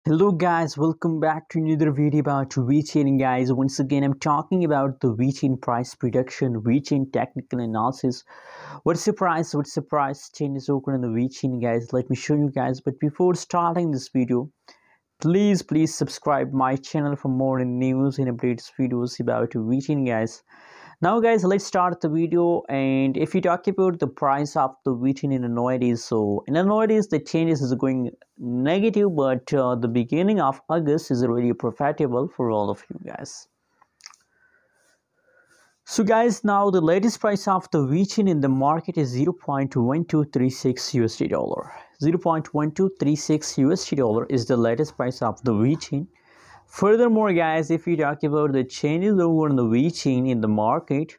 Hello guys, welcome back to another video about Vechain. Guys, once again I'm talking about the Vechain price prediction, Vechain technical analysis. What's the price? What's the price changes occur in the Vechain, guys? Let me show you guys. But before starting this video, please subscribe my channel for more news and updates videos about Vechain, guys. Now guys, let's start the video. And if you talk about the price of the Vechain in nowadays, so in nowadays the changes is going negative, but the beginning of August is already profitable for all of you guys. So guys, now the latest price of the Vechain in the market is 0.1236 USD dollar. 0.1236 USD dollar is the latest price of the Vechain. Furthermore guys, if you talk about the changes over in the Vechain in the market,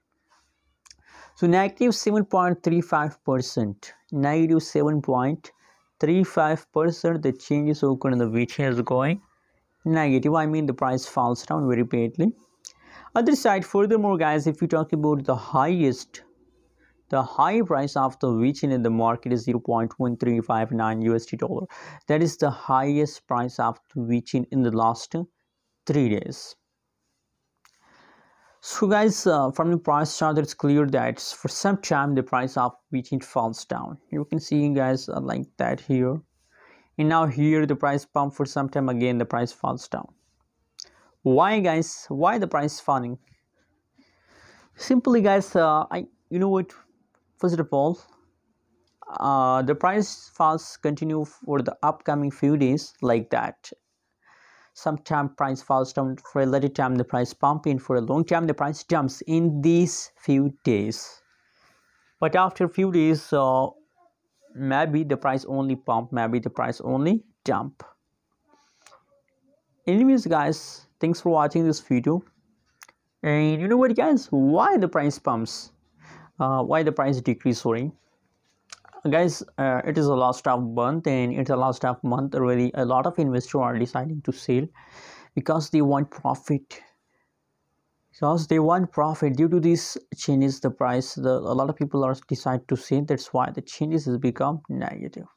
so negative 7.35%, negative 7.35%, the changes occur in the Vechain is going negative. I mean the price falls down very badly. Other side, furthermore guys, if you talk about the high price of the Vechain in the market is 0.1359 USD dollar. That is the highest price of the Vechain in the last 3 days. So guys, from the price chart, it's clear that for some time the price of Vechain falls down. You can see guys like that here, and now here the price pump for some time, again the price falls down. Why guys? Why the price falling? Simply guys, you know what, first of all, the price falls continue for the upcoming few days like that. Sometime price falls down, for a little time the price pump in, for a long time the price jumps in these few days. But after a few days, maybe the price only pump, maybe the price only dump. Anyways guys, thanks for watching this video. And you know what guys, why the price pumps, why the price decrease, sorry guys, it is a last of month, and it's a last of month already. A lot of investors are deciding to sell because they want profit. Due to these changes, the price, a lot of people are decide to sell. That's why the changes has become negative.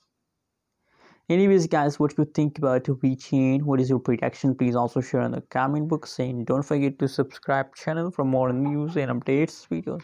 Anyways guys, what you think about Vechain? What is your prediction? Please also share in the comment box, and don't forget to subscribe channel for more news and updates videos.